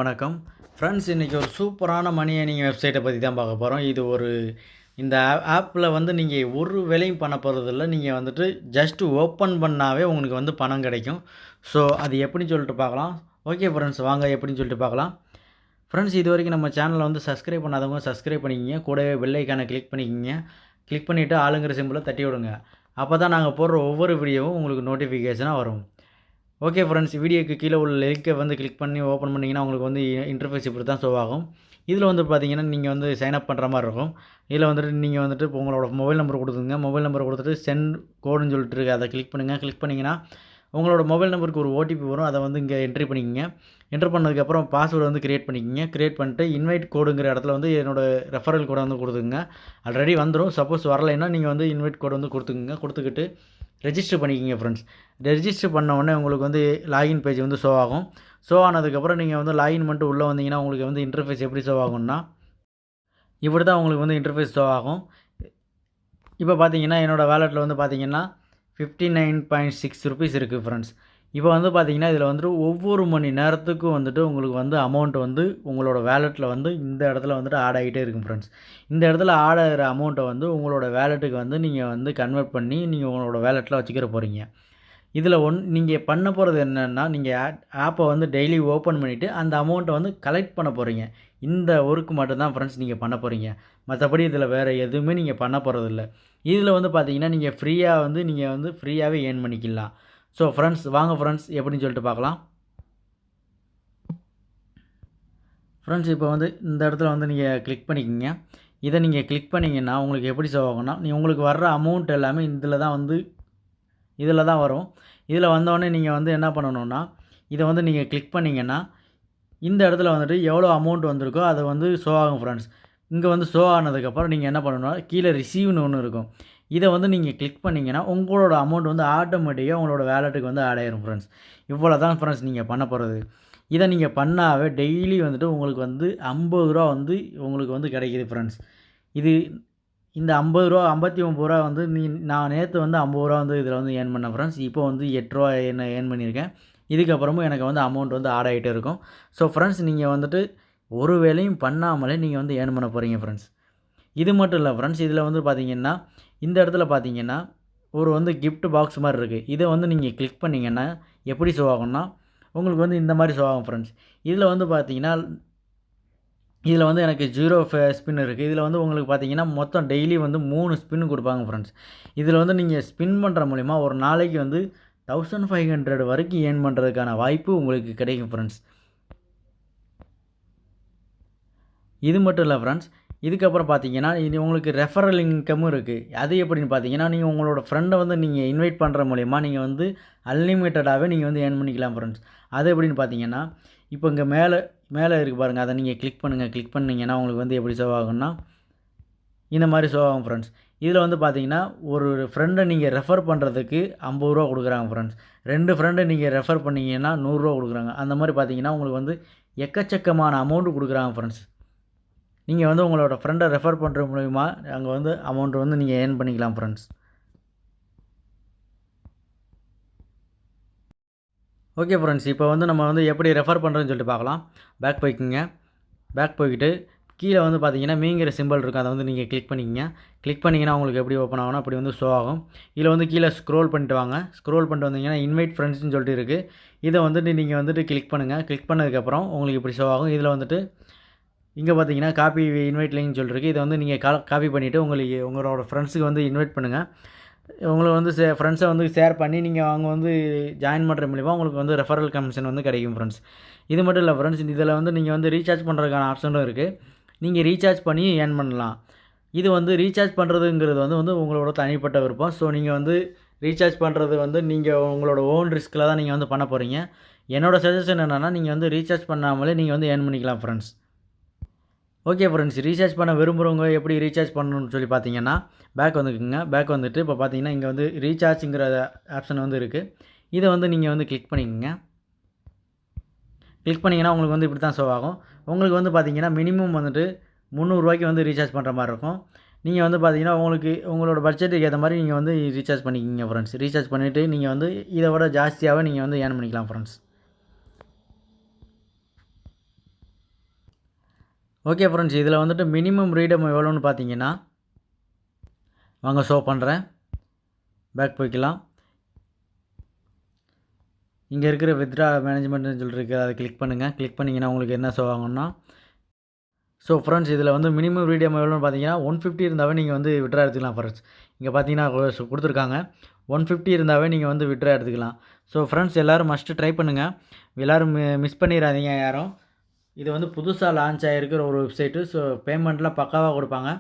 வணக்கம். ஃப்ரெண்ட்ஸ், இன்றைக்கி ஒரு சூப்பரான மணி ஏர்னிங் வெப்சைட்டை பற்றி தான் பார்க்க போகிறோம். இந்த ஆப்பில் வந்து நீங்கள் ஒரு வேலையும் பண்ண போகிறதில்ல. நீங்கள் வந்துட்டு ஜஸ்ட்டு ஓப்பன் பண்ணாவே உங்களுக்கு வந்து பணம் கிடைக்கும். ஸோ அது எப்படின்னு சொல்லிட்டு பார்க்கலாம். ஓகே ஃப்ரெண்ட்ஸ், வாங்க எப்படின்னு சொல்லிட்டு பார்க்கலாம். ஃப்ரெண்ட்ஸ், இது வரைக்கும் நம்ம சேனலை வந்து சப்ஸ்கிரைப் பண்ணாதவங்க சப்ஸ்கிரைப் பண்ணிக்கிங்க. கூடவே பெல் ஐக்கானை கிளிக் பண்ணிக்கிங்க. கிளிக் பண்ணிவிட்டு ஆளுங்கிற சிம்பிளை தட்டி விடுங்க. அப்போ தான் நாங்கள் போடுற ஒவ்வொரு வீடியோவும் உங்களுக்கு நோட்டிஃபிகேஷனாக வரும். ஓகே ஃப்ரெண்ட்ஸ், வீடியோக்கு கீழே உள்ள லிங்கை வந்து கிளிக் பண்ணி ஓப்பன் பண்ணிங்கன்னா உங்களுக்கு வந்து இன்டர்ஃபேஸ் இப்படி தான் ஷோ ஆகும். இதில் வந்து பார்த்தீங்கன்னா நீங்கள் வந்து சைன் அப் பண்ணுற மாதிரி இருக்கும். இதில் வந்துட்டு நீங்கள் வந்துட்டு இப்போ உங்களோட மொபைல் நம்பர் கொடுத்துங்க. மொபைல் நம்பர் கொடுத்துட்டு சென்ட் கோடுன்னு சொல்லிட்டு இருக்குது, அதை கிளிக் பண்ணுங்கள். கிளிக் பண்ணிங்கன்னா உங்களோட மொபைல் நம்பருக்கு ஒரு ஓடிபி வரும். அதை வந்து இங்கே என்ட்ரி பண்ணிக்கிங்க. என்ட்ரு பண்ணதுக்கப்புறம் பாஸ்வேர்டு வந்து க்ரியேட் பண்ணிக்கிங்க. க்ரியேட் பண்ணிட்டு இன்வைட் கோடுங்கிற இடத்துல வந்து என்னோடய ரெஃபரல் கோடை வந்து கொடுத்துங்க. ஆல்ரெடி வந்துடும். சப்போஸ் வரலைன்னா நீங்கள் வந்து இன்வைட் கோடு வந்து கொடுத்துக்குங்க. கொடுத்துக்கிட்டு ரெஜிஸ்டர் பண்ணிக்கிங்க ஃப்ரெண்ட்ஸ். ரெஜிஸ்டர் பண்ண உடனே உங்களுக்கு வந்து லாகின் பேஜ் வந்து ஷோ ஆகும். ஷோ ஆனதுக்கப்புறம் நீங்கள் வந்து லாகின் பண்ணிட்டு உள்ளே வந்தீங்கன்னா உங்களுக்கு வந்து இன்டர்ஃபேஸ் எப்படி ஷோ ஆகும்னா இப்படி தான் உங்களுக்கு வந்து இன்டர்ஃபேஸ் ஷோ ஆகும். இப்போ பார்த்தீங்கன்னா என்னோடய வேலெட்டில் வந்து பார்த்தீங்கன்னா 59.6 ருபீஸ் இருக்குது ஃப்ரெண்ட்ஸ். இப்போ வந்து பார்த்தீங்கன்னா இதில் வந்துட்டு ஒவ்வொரு மணி நேரத்துக்கும் வந்துட்டு உங்களுக்கு வந்து அமௌண்ட் வந்து உங்களோட வேலெட்டில் வந்து இந்த இடத்துல வந்துட்டு ஆட் ஆகிட்டே இருக்கும் ஃப்ரெண்ட்ஸ். இந்த இடத்துல ஆட் ஆகிற அமௌண்ட்டை வந்து உங்களோட வேலெட்டுக்கு வந்து நீங்கள் வந்து கன்வெர்ட் பண்ணி நீங்கள் உங்களோட வேலெட்டில் வச்சுக்கிற போகிறீங்க. இதில் நீங்கள் பண்ண போகிறது என்னென்னா, நீங்கள் ஆப்பை வந்து டெய்லி ஓப்பன் பண்ணிவிட்டு அந்த அமௌண்ட்டை வந்து கலெக்ட் பண்ண போகிறீங்க. இந்த ஒர்க்கு மட்டும்தான் ஃப்ரெண்ட்ஸ் நீங்கள் பண்ண போகிறீங்க. மற்றபடி இதில் வேறு எதுவுமே நீங்கள் பண்ண போகிறதில்ல. இதில் வந்து பார்த்தீங்கன்னா நீங்கள் ஃப்ரீயாகவே ஏர்ன் பண்ணிக்கலாம். ஸோ ஃப்ரெண்ட்ஸ், வாங்க ஃப்ரெண்ட்ஸ் எப்படின்னு சொல்லிட்டு பார்க்கலாம். ஃப்ரெண்ட்ஸ், இப்போ வந்து இந்த இடத்துல வந்து நீங்கள் கிளிக் பண்ணிக்கிங்க. இதை நீங்கள் கிளிக் பண்ணிங்கன்னா உங்களுக்கு எப்படி ஷோ ஆகும்னா, உங்களுக்கு வர்ற அமௌண்ட் எல்லாமே இதில் தான் வரும். இதில் வந்தோடனே நீங்கள் வந்து என்ன பண்ணணுன்னா, இதை வந்து நீங்கள் கிளிக் பண்ணிங்கன்னா இந்த இடத்துல வந்துட்டு எவ்வளோ அமௌண்ட் வந்திருக்கோ அதை வந்து ஷோ ஆகும் ஃப்ரெண்ட்ஸ். இங்கே வந்து ஷோ ஆனதுக்கப்புறம் நீங்கள் என்ன பண்ணணும்னா, கீழே ரிசீவ்னு ஒன்று இருக்கும். இதை வந்து நீங்கள் கிளிக் பண்ணிங்கன்னா உங்களோட அமௌண்ட் வந்து ஆட்டோமேட்டிக்காக உங்களோட வேலெட்டுக்கு வந்து ஆட் ஆயிரும் ஃப்ரெண்ட்ஸ். இவ்வளோ தான் ஃப்ரெண்ட்ஸ் நீங்கள் பண்ண போகிறது. இதை நீங்கள் பண்ணாவே டெய்லி வந்துட்டு உங்களுக்கு வந்து 50 ரூபா வந்து உங்களுக்கு வந்து கிடைக்கிது ஃப்ரெண்ட்ஸ். இந்த 50 ரூபா 59 ரூபா வந்து நான் நேற்று வந்து 50 ரூபா வந்து இதில் வந்து ஏர்ன் பண்ணேன் ஃப்ரெண்ட்ஸ். இப்போ வந்து 8 ரூபா ஏர்ன் பண்ணியிருக்கேன். இதுக்கப்புறமும் எனக்கு வந்து அமௌண்ட் வந்து ஆட் ஆகிட்டே இருக்கும். ஸோ ஃப்ரெண்ட்ஸ், நீங்கள் வந்துட்டு ஒரு வேலையும் பண்ணாமலே நீங்கள் வந்து ஏர்ன் பண்ண போகிறீங்க ஃப்ரெண்ட்ஸ். இது மட்டும் இல்லை ஃப்ரெண்ட்ஸ், இதில் வந்து பார்த்தீங்கன்னா இந்த இடத்துல பார்த்தீங்கன்னா ஒரு வந்து கிஃப்ட் பாக்ஸ் மாதிரி இருக்குது. இதை வந்து நீங்கள் கிளிக் பண்ணிங்கன்னா எப்படி ஷோ ஆகும்னா உங்களுக்கு வந்து இந்த மாதிரி ஷோ ஆகும் ஃப்ரெண்ட்ஸ். இதில் வந்து பார்த்தீங்கன்னா இதில் வந்து எனக்கு 0 ஸ்பின் இருக்குது. இதில் வந்து உங்களுக்கு பார்த்தீங்கன்னா மொத்தம் டெய்லி வந்து 3 ஸ்பின் கொடுப்பாங்க ஃப்ரெண்ட்ஸ். இதில் வந்து நீங்கள் ஸ்பின் பண்ணுற மூலிமா ஒரு நாளைக்கு வந்து 1500 வரைக்கும் ஏர்ன் பண்ணுறதுக்கான வாய்ப்பு உங்களுக்கு கிடைக்கும் ஃப்ரெண்ட்ஸ். இது மட்டும் இல்லை ஃப்ரெண்ட்ஸ், இதுக்கப்புறம் பார்த்தீங்கன்னா இது உங்களுக்கு ரெஃபரல் இன்கமும் இருக்குது. அது எப்படின்னு பார்த்தீங்கன்னா, நீங்கள் உங்களோட ஃப்ரெண்டை வந்து நீங்கள் இன்வைட் பண்ணுற மூலிமா நீங்கள் வந்து அன்லிமிட்டடாகவே நீங்கள் வந்து ஏர்ன் பண்ணிக்கலாம் ஃப்ரெண்ட்ஸ். அது எப்படின்னு பார்த்தீங்கன்னா, இப்போ இங்கே மேலே இருக்குது பாருங்கள், அதை நீங்கள் கிளிக் பண்ணுங்கள். கிளிக் பண்ணிங்கன்னா உங்களுக்கு வந்து எப்படி ஷோ ஆகும்னா இந்த மாதிரி ஷோ ஆகும் ஃப்ரெண்ட்ஸ். இதில் வந்து பார்த்தீங்கன்னா ஒரு ஃப்ரெண்டை நீங்கள் ரெஃபர் பண்ணுறதுக்கு 50 ரூபா கொடுக்குறாங்க ஃப்ரெண்ட்ஸ். 2 ஃப்ரெண்டை நீங்கள் ரெஃபர் பண்ணிங்கன்னா 100 ரூபா கொடுக்குறாங்க. அந்த மாதிரி பார்த்தீங்கன்னா உங்களுக்கு வந்து எக்கச்சக்கமான அமௌண்ட்டு கொடுக்குறாங்க ஃப்ரெண்ட்ஸ். நீங்கள் வந்து உங்களோட ஃப்ரெண்டை ரெஃபர் பண்ணுற மூலிமா அங்கே வந்து அமௌண்ட் வந்து நீங்கள் ஏர்ன் பண்ணிக்கலாம் ஃப்ரெண்ட்ஸ். ஓகே ஃப்ரெண்ட்ஸ், இப்போ வந்து நம்ம வந்து எப்படி ரெஃபர் பண்ணுறதுன்னு சொல்லிட்டு பார்க்கலாம். பேக் போய்க்கிட்டு கீழே வந்து பார்த்தீங்கன்னா மீங்கிற சிம்பிள் இருக்கும். அதை வந்து நீங்கள் கிளிக் பண்ணிக்கிங்க. கிளிக் பண்ணிங்கன்னா உங்களுக்கு எப்படி ஓப்பன் ஆகும்னா அப்படி வந்து ஷோ ஆகும். இதில் வந்து கீழே ஸ்க்ரோல் பண்ணிட்டு வாங்க. ஸ்க்ரோல் பண்ணிட்டு வந்தீங்கன்னா இன்வைட் ஃப்ரெண்ட்ஸ்னு சொல்லிட்டு இருக்குது. இதை வந்துட்டு நீங்கள் வந்துட்டு கிளிக் பண்ணுங்கள். கிளிக் பண்ணதுக்கப்புறம் உங்களுக்கு இப்படி ஷோ ஆகும். இதில் வந்துட்டு இங்கே பார்த்தீங்கன்னா காப்பி இன்வைட் லிங்க்னு சொல்லிருக்கு. இதை வந்து நீங்கள் காப்பி பண்ணிவிட்டு உங்களோட ஃப்ரெண்ட்ஸுக்கு வந்து இன்வைட் பண்ணுங்கள். உங்களுக்கு வந்து ஃப்ரெண்ட்ஸை வந்து ஷேர் பண்ணி அவங்க வந்து ஜாயின் பண்ணுற மூலிமா உங்களுக்கு வந்து ரெஃபரல் கமிஷன் வந்து கிடைக்கும் ஃப்ரெண்ட்ஸ். இது மட்டும் இல்லை ஃப்ரெண்ட்ஸ், இதில் வந்து நீங்கள் வந்து ரீசார்ஜ் பண்ணுறதுக்கான ஆப்ஷனும் இருக்குது. நீங்கள் ரீசார்ஜ் பண்ணி ஏர்ன் பண்ணலாம். இது வந்து ரீசார்ஜ் பண்ணுறதுங்கிறது வந்து உங்களோட தனிப்பட்ட விருப்பம். ஸோ நீங்கள் வந்து ரீசார்ஜ் பண்ணுறது வந்து நீங்கள் உங்களோட ஓன் ரிஸ்கில் தான் நீங்கள் வந்து பண்ண போகிறீங்க. என்னோடய சஜஷன் என்னென்னா, நீங்கள் வந்து ரீசார்ஜ் பண்ணாமலே நீங்கள் வந்து ஏர்ன் பண்ணிக்கலாம் ஃப்ரெண்ட்ஸ். ஓகே ஃப்ரெண்ட்ஸ், ரீசார்ஜ் பண்ண விரும்புகிறவங்க எப்படி ரீசார்ஜ் பண்ணணும்னு சொல்லி பார்த்தீங்கன்னா பேக் வந்துட்டு இப்போ பார்த்தீங்கன்னா இங்கே வந்து ரீசார்ஜுங்கிற ஆப்ஷன் வந்து இருக்குது. இதை வந்து நீங்கள் வந்து கிளிக் பண்ணிக்கோங்க. கிளிக் பண்ணிங்கன்னா உங்களுக்கு வந்து இப்படி தான் ஷோ ஆகும். உங்களுக்கு வந்து பார்த்தீங்கன்னா மினிமம் வந்துட்டு 300 ரூபாய்க்கு வந்து ரீசார்ஜ் பண்ணுற மாதிரி இருக்கும். நீங்கள் வந்து பார்த்தீங்கன்னா உங்களோட பட்ஜெட்டுக்கு ஏற்ற மாதிரி நீங்கள் வந்து ரீசார்ஜ் பண்ணிக்கிங்க ஃப்ரெண்ட்ஸ். ரீசார்ஜ் பண்ணிவிட்டு நீங்கள் வந்து இதை விட ஜாஸ்தியாகவே நீங்கள் வந்து ஏர்ன் பண்ணிக்கலாம் ஃப்ரெண்ட்ஸ். ஓகே ஃப்ரெண்ட்ஸ், இதில் வந்துட்டு மினிமம் ரீடம் எவ்வளோன்னு பார்த்தீங்கன்னா, வாங்க ஷோ பண்ணுறேன். பேக் போய்க்கலாம். இங்கே இருக்கிற வித்ட்ரா மேனேஜ்மெண்ட்னு சொல்லிருக்கு, அதை கிளிக் பண்ணுங்கள். கிளிக் பண்ணிங்கன்னா உங்களுக்கு என்ன ஷோ ஆகும்னா, ஸோ ஃப்ரெண்ட்ஸ் இதில் வந்து மினிமம் ரீடம் எவ்வளோன்னு பார்த்தீங்கன்னா 150 இருந்தாவே நீங்கள் வந்து வித்ட்ரா எடுத்துக்கலாம் ஃப்ரெண்ட்ஸ். இங்கே பார்த்தீங்கன்னா கொடுத்துருக்காங்க 150 இருந்தாவே நீங்கள் வந்து வித்ட்ரா எடுத்துக்கலாம். ஸோ ஃப்ரெண்ட்ஸ் எல்லோரும் மஸ்ட்டு ட்ரை பண்ணுங்கள். எல்லோரும் மிஸ் பண்ணிடாதீங்க யாரும். இது வந்து புதுசாக லான்ச் ஆகிருக்கிற ஒரு வெப்சைட்டு. ஸோ பேமெண்ட்லாம் பக்காவாக கொடுப்பாங்க.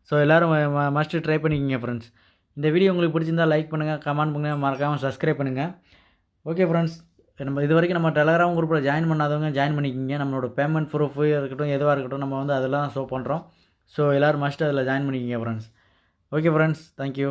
ஸோ எல்லோரும் மஸ்ட்டு ட்ரை பண்ணிக்கிங்க ஃப்ரெண்ட்ஸ். இந்த வீடியோ உங்களுக்கு பிடிச்சிருந்தால் லைக் பண்ணுங்கள், கமெண்ட் பண்ணுங்கள், மறக்காமல் சப்ஸ்கிரைப் பண்ணுங்கள். ஓகே ஃப்ரெண்ட்ஸ், நம்ம இது வரைக்கும் நம்ம டெலகிராம் குரூப்பில் ஜாயின் பண்ணாதவங்க ஜாயின் பண்ணிக்கிங்க. நம்மளோட பேமெண்ட் ப்ரூஃபு இருக்கட்டும், எதுவாக இருக்கட்டும், நம்ம வந்து அதெல்லாம் ஷோ பண்ணுறோம். ஸோ எல்லோரும் மஸ்ட்டு அதில் ஜாயின் பண்ணிக்கிங்க ஃப்ரெண்ட்ஸ். Okay friends, thank you.